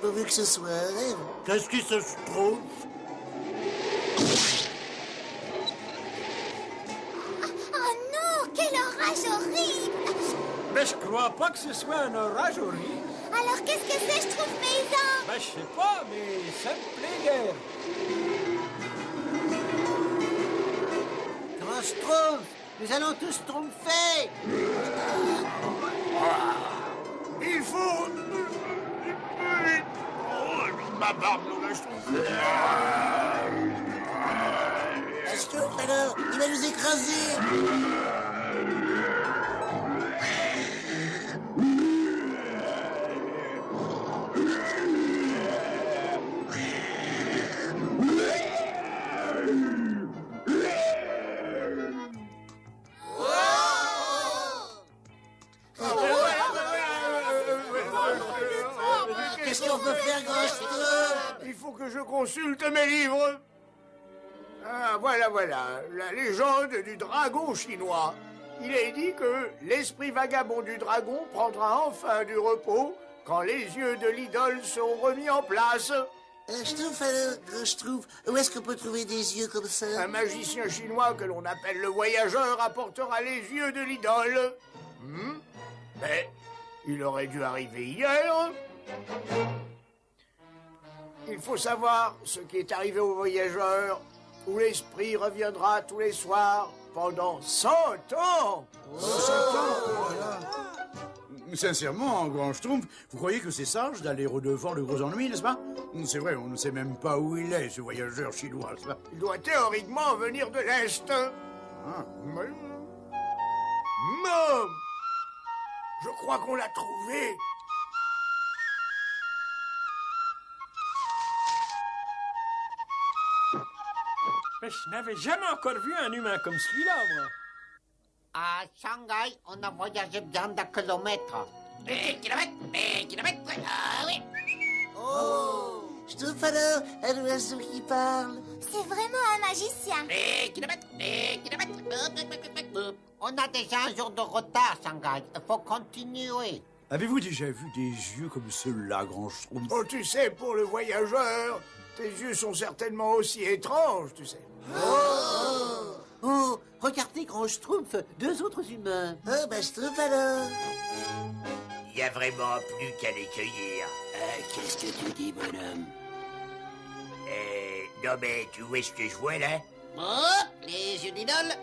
pourvu que ce soit un rêve. Qu'est-ce qui se trouve? Oh non, quel orage horrible! Mais je crois pas que ce soit un orage horrible. Alors qu'est-ce que c'est, je trouve paysan? Ben, je sais pas, mais ça me plaît guère. Grand Schtroumpf, nous allons tous tromper. Il faut... Ma barbe, là, je trouve... Schtroumpf, alors, il va nous écraser. Qu'est-ce qu'on peut faire, Grand Schtroumpf? Il faut que je consulte mes livres. Ah, voilà. La légende du dragon chinois. Il est dit que l'esprit vagabond du dragon prendra enfin du repos quand les yeux de l'idole seront remis en place. Schtroumpf, alors, Grand Schtroumpf, où est-ce qu'on peut trouver des yeux comme ça? Un magicien chinois que l'on appelle le voyageur apportera les yeux de l'idole. Mais il aurait dû arriver hier. Il faut savoir ce qui est arrivé au voyageur, où l'esprit reviendra tous les soirs pendant 100 ans. 100 ans. Sincèrement, Grand Schtroumpf, vous croyez que c'est sage d'aller au-devant le gros ennui, n'est-ce pas? C'est vrai, on ne sait même pas où il est, ce voyageur chinois, n'est-ce pas? Il doit théoriquement venir de l'Est. Ah. Mais... Non! Je crois qu'on l'a trouvé. Mais je n'avais jamais encore vu un humain comme celui-là, moi. À Shanghai, on a voyagé bien de kilomètres. Des kilomètres, ah oui. Oh! Schtroumpf, alors, un oiseau qui parle. C'est vraiment un magicien. Des kilomètres. On a déjà un jour de retard, Shanghai. Il faut continuer. Avez-vous déjà vu des yeux comme ceux-là, Grand Schtroumpf? Oh, tu sais, pour le voyageur, tes yeux sont certainement aussi étranges, tu sais. Oh, regardez, Grand Schtroumpf, deux autres humains. Oh, ben Schtroumpf, alors. Il n'y a vraiment plus qu'à les cueillir. Qu'est-ce que tu dis, bonhomme? Non, mais tu vois ce que je vois, là? Oh, les yeux d'idole.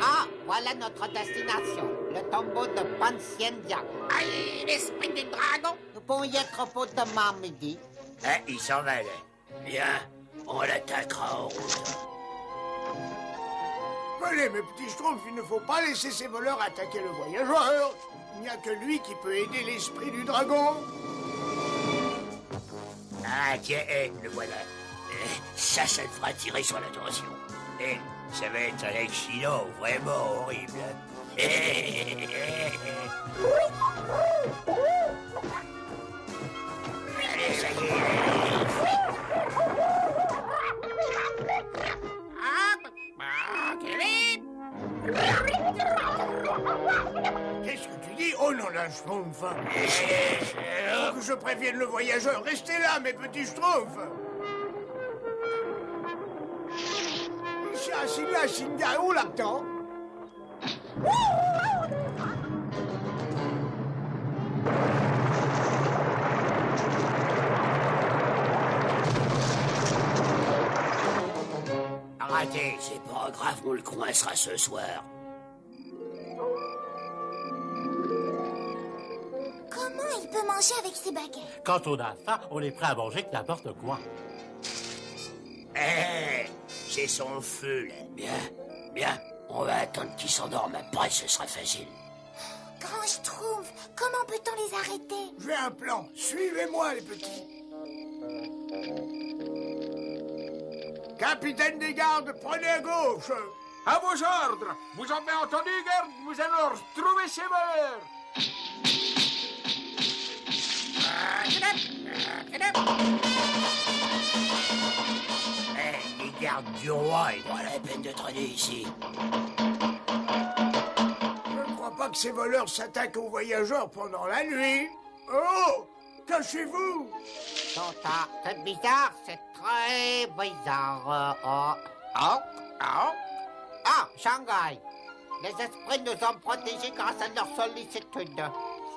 Ah, voilà notre destination, le tombeau de Panciendia. Aïe, l'esprit du dragon. Nous pouvons y être potement midi. Ah, il s'en va, là. Bien, on l'attaquera en route. Allez, mes petits schtroumpfs, il ne faut pas laisser ces voleurs attaquer le voyageur. Il n'y a que lui qui peut aider l'esprit du dragon. Ah, tiens, le voilà. Ça te fera attirer son attention. Ça va être un accident vraiment horrible. Allez, ça y Qu'est-ce que tu dis? Oh non, là, schtroumpf. Faut que je prévienne le voyageur. Restez là, mes petits schtroumpfs. Assis là, Shingaou, là-dedans. Arrêtez, c'est pas grave, on le coincera ce soir. Comment il peut manger avec ses baguettes? Quand on a faim, on est prêt à manger que n'importe quoi. C'est son feu, là. Bien. On va attendre qu'il s'endorme. Après, ce sera facile. Grand Schtroumpf, comment peut-on les arrêter? J'ai un plan. Suivez-moi, les petits. Capitaine des gardes, prenez à gauche. À vos ordres. Vous avez entendu, garde? Nous allons retrouver ces voleurs. Les gardes du roi, ils n'ont pas la peine de traîner ici. Je ne crois pas que ces voleurs s'attaquent aux voyageurs pendant la nuit. Oh, cachez-vous. Tonta, c'est bizarre, c'est très bizarre. Ah, Shanghai. Les esprits nous ont protégés grâce à leur sollicitude.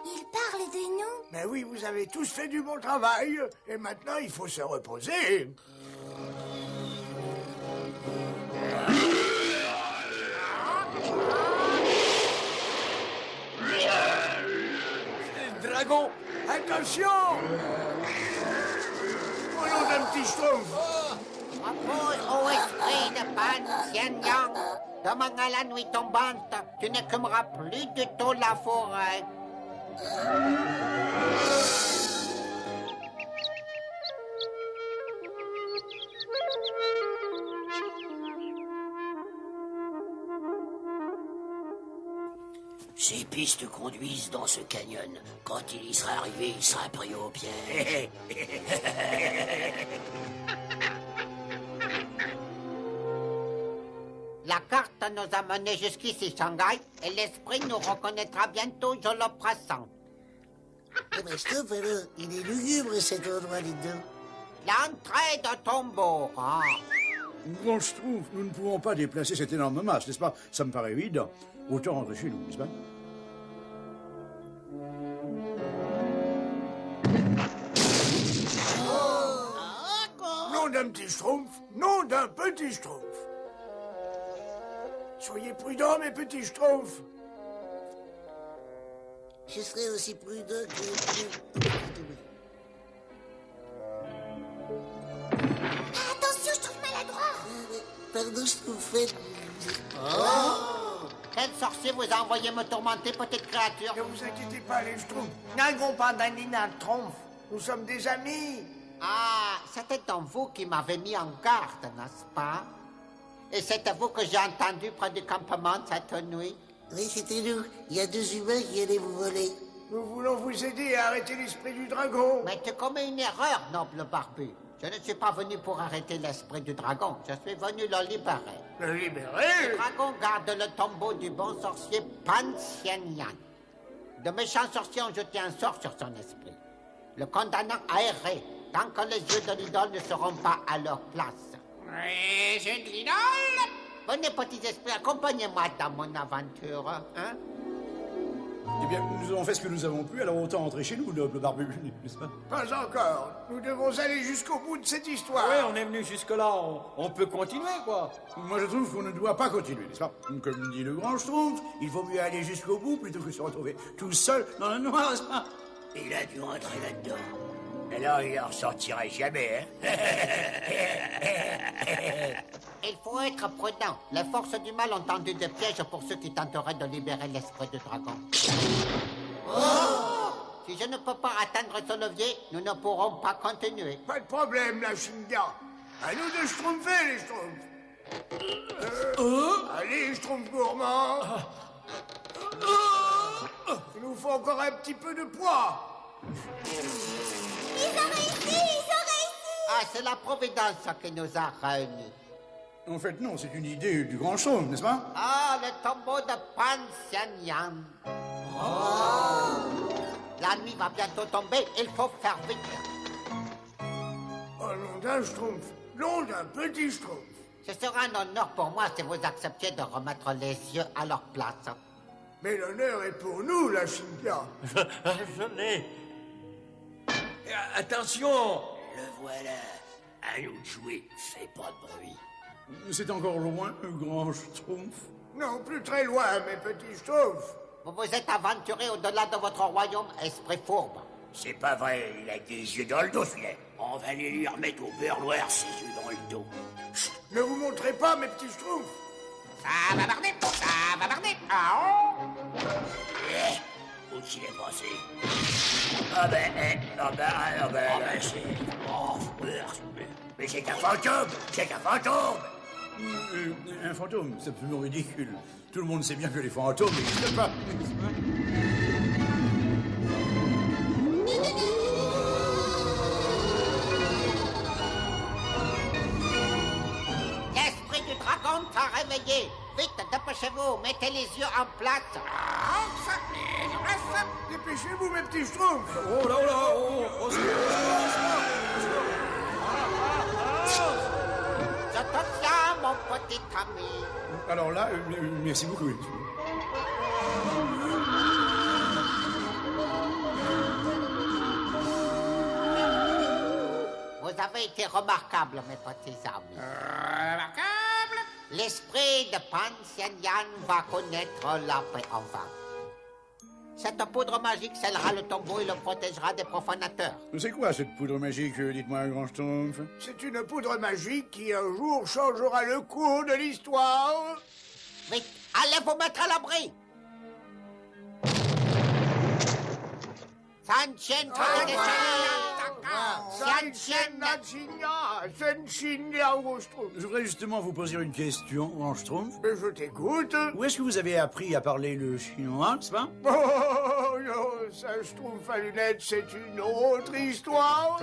Ils parlent de nous. Mais oui, vous avez tous fait du bon travail. Et maintenant, il faut se reposer. Dragon! Attention! Au nom d'un petit schtroumpf. Repose au esprit de Pan Xian Yang. Demain à la nuit tombante, tu n'écumeras plus du tout la forêt. Ces pistes conduisent dans ce canyon. Quand il y sera arrivé, il sera pris au piège. La carte nous a menés jusqu'ici, Shanghai, et l'esprit nous reconnaîtra bientôt, je le pressens. Eh ben, Schtroumpf, alors, il est lugubre, cet endroit, dis donc. L'entrée de tombeau, hein. Grand Schtroumpf, nous ne pouvons pas déplacer cette énorme masse, n'est-ce pas? Ça me paraît évident. Autant rentrer chez nous, n'est-ce pas? Nom d'un petit schtroumpf, nom d'un petit schtroumpf. Soyez prudents, mes petits schtroumpfs. Je serai aussi prudent que... Attention, je trouve maladroit. Pardon, Schtroumpfette. Quel sorcier vous a envoyé me tourmenter, petite créature? Ne vous inquiétez pas, les schtroumpfs. N'avons pas d'animal trompe. Nous sommes des amis. Ah, c'était donc vous qui m'avez mis en garde, n'est-ce pas? Et c'est à vous que j'ai entendu près du campement cette nuit? Oui, c'était nous. Il y a 2 humains qui allaient vous voler. Nous voulons vous aider à arrêter l'esprit du dragon. Mais tu commets une erreur, noble barbu. Je ne suis pas venu pour arrêter l'esprit du dragon. Je suis venu le libérer. Le Le libérer. dragon garde le tombeau du bon sorcier Pan Xian Yan. De méchants sorciers ont jeté un sort sur son esprit, le condamnant à errer tant que les yeux de l'idole ne seront pas à leur place. Oui, c'est de l'idole! Venez, petits esprits, accompagnez-moi dans mon aventure, hein? Eh bien, nous avons fait ce que nous avons pu, alors autant rentrer chez nous, noble barbu, n'est-ce pas? Pas encore. Nous devons aller jusqu'au bout de cette histoire. Ouais, on est venu jusque-là, on peut continuer, quoi. Moi, je trouve qu'on ne doit pas continuer, n'est-ce pas? Comme dit le grand Schtroumpf, il vaut mieux aller jusqu'au bout plutôt que se retrouver tout seul dans le noir, n'est-ce pas? Il a dû rentrer là-dedans. Alors, il en ressortirait jamais, hein? Il faut être prudent. Les forces du mal ont tendu des pièges pour ceux qui tenteraient de libérer l'esprit du dragon. Si je ne peux pas atteindre ce levier, nous ne pourrons pas continuer. Pas de problème, la Shinga. À nous de schtroumpfer, les schtroumpfs. Allez, schtroumpf gourmand. Il nous faut encore un petit peu de poids. Ils ont réussi. Ah, c'est la providence qui nous a réunis. En fait, non, c'est une idée du grand Schtroumpf, n'est-ce pas? Ah, le tombeau de Pan Xian Yan. La nuit va bientôt tomber, il faut faire vite. Au nom d'un schtroumpf, nom d'un petit schtroumpf. Ce sera un honneur pour moi si vous acceptiez de remettre les yeux à leur place. Mais l'honneur est pour nous, la Shinga. Je l'ai. Attention! Le voilà. À nous de jouer. Fais pas de bruit. C'est encore loin, le grand Schtroumpf. Non, plus très loin, mes petits schtroumpfs. Vous vous êtes aventuré au-delà de votre royaume, esprit fourbe. C'est pas vrai, il a des yeux dans le dos, celui-là. On va aller lui remettre au beurre noir ses yeux dans le dos. Ne vous montrez pas, mes petits schtroumpfs. Ça va barder! Ça va barder! Ah, Où s'il est passé? C'est... Oh, mais c'est un fantôme! C'est un fantôme! Un fantôme, c'est absolument ridicule. Tout le monde sait bien que les fantômes n'existent pas. L'esprit du dragon t'a réveillé. Vite, dépêchez-vous, mettez les yeux en place. ça Dépêchez-vous, mes petits schtroumpfs. Oh là, oh là, oh, oh, Je te tiens, mon petit ami. Alors là, merci beaucoup. Vous avez été remarquables, mes petits amis. Remarquable. L'esprit de Pansian va connaître la paix enfin. Cette poudre magique scellera le tombeau et le protégera des profanateurs. C'est quoi cette poudre magique, dites-moi, grand Schtroumpf? C'est une poudre magique qui un jour changera le cours de l'histoire. Vite, allez vous mettre à l'abri. Sanchen, Je voudrais justement vous poser une question, grand Schtroumpf. Mais je t'écoute. Où est-ce que vous avez appris à parler le chinois, n'est-ce pas? Oh non, ça, je trouve à lunettes, c'est une autre histoire.